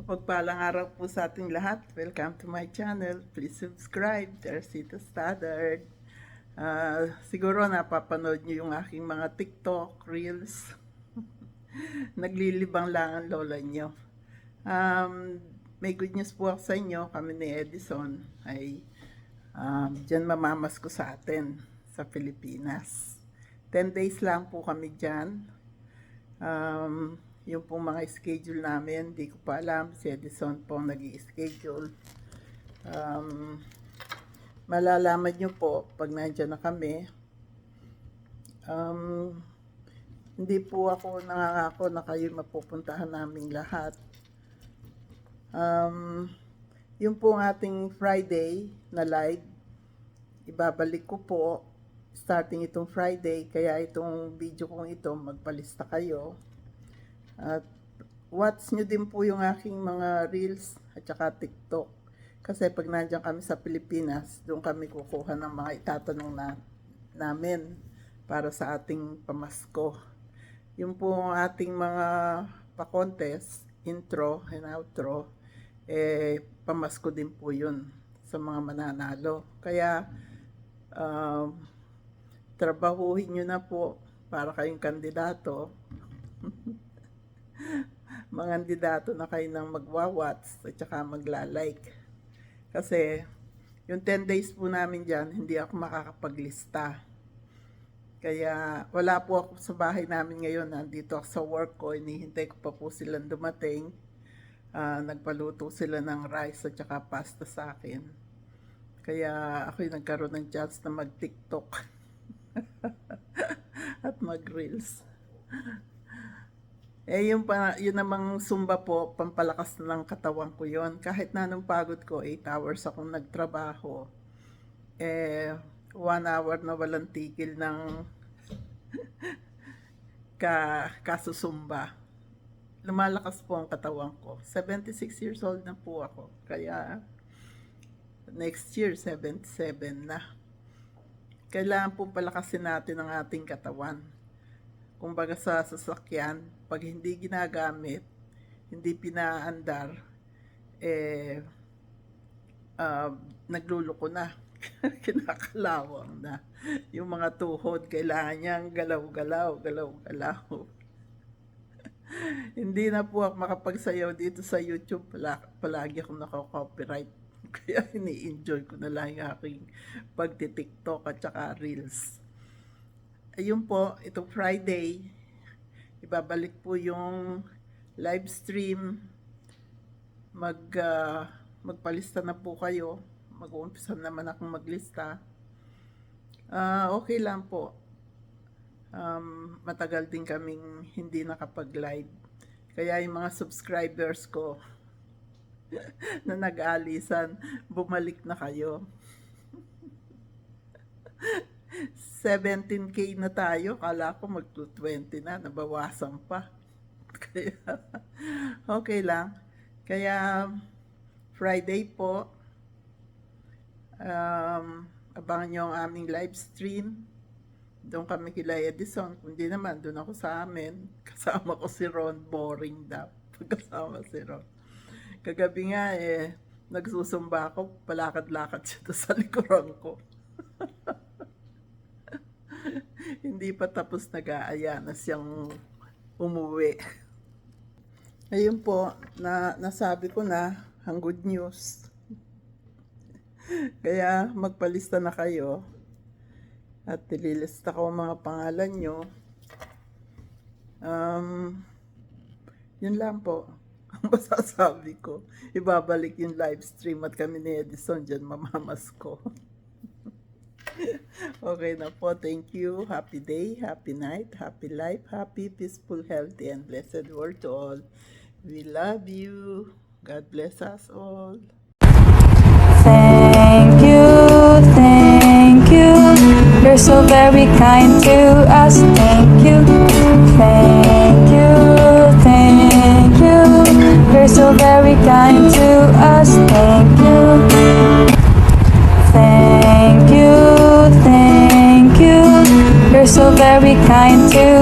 Mapagpalang araw po sa ating lahat. Welcome to my channel. Please subscribe. Teresita Stoddard. Siguro napapanood niyo yung aking mga TikTok, Reels. Naglilibang lang ang lola niyo. May good news po ako sa inyo. Kami ni Edison ay dyan mamamasko sa atin sa Pilipinas. 10 days lang po kami dyan. Yung pong mga schedule namin, di ko pa alam. Si Edison po nag-i-schedule. Malalaman nyo po pag nandyan na kami. Hindi po ako nangangako na kayo mapupuntahan naming lahat. Yung pong ating Friday na live, ibabalik ko po starting itong Friday. Kaya itong video kong ito, magpalista kayo. At watch nyo din po yung aking mga Reels at saka TikTok. Kasi pag nandiyan kami sa Pilipinas, doon kami kukuha ng mga itatanong namin para sa ating pamasko. Yung po ating mga pa-contest, intro and outro, pamasko din po yun sa mga mananalo. Kaya, trabahuhin nyo na po para kayong kandidato. Mga kandidato na kayo nang magwa-watch at saka magla-like. Kasi yung 10 days po namin dyan, hindi ako makakapaglista. Kaya wala po ako sa bahay namin ngayon. Nandito ako sa work ko. Inihintay ko pa po silang dumating. Nagpaluto sila ng rice at saka pasta sa akin. Kaya ako'y nagkaroon ng chance na mag-TikTok at mag-Reels. Yun namang Zumba po, pampalakas na ng katawan ko yon. Kahit na nung pagod ko, 8 hours akong nagtrabaho. 1 hour na walang tigil ng kasusumba. Lumalakas po ang katawan ko. 76 years old na po ako. Kaya next year, 77 na. Kailangan po palakasin natin ang ating katawan. Kumbaga sa sasakyan, pag hindi ginagamit, hindi pinaandar, nagluluko na, kinakalawang na. Yung mga tuhod, kailangan niyang galaw-galaw. Hindi na po ako makapagsayaw dito sa YouTube, palagi akong naka-copyright. Kaya ini-enjoy ko na lang yung aking pagti-TikTok at saka Reels. Ayun po, itong Friday, ibabalik po yung live stream. Magpalista na po kayo. Mag-uumpisa naman akong maglista. Okay lang po. Matagal din kaming hindi nakapag-live. Kaya yung mga subscribers ko na nag-aalisan, bumalik na kayo. 17K na tayo. Kala ko mag-20 na. Nabawasan pa. Kaya, okay lang. Kaya, Friday po, abangan nyo ang aming live stream. Doon kami kila Edison. Kundi naman, doon ako sa amin. Kasama ko si Ron. Boring daw. Kasama si Ron. Kagabi nga, nagsusumba ako. Palakad-lakad siya sa likuran ko. Hindi pa tapos nag-aaya na siyang umuwi. Ayun po, nasabi ko na ang good news. Kaya magpalista na kayo at ililista ko ang mga pangalan nyo. Yun lang po ang masasabi ko. Ibabalik yung live stream at kami ni Edison dyan mamamasko. Okay na po. Thank you. Happy day, happy night, happy life, happy, peaceful, healthy, and blessed world to all. We love you. God bless us all. Thank you, thank you. You're so very kind to us. Thank you, thank you, thank you. You're so very kind to us. Thank you. Thank you, thank you. You're so very kind to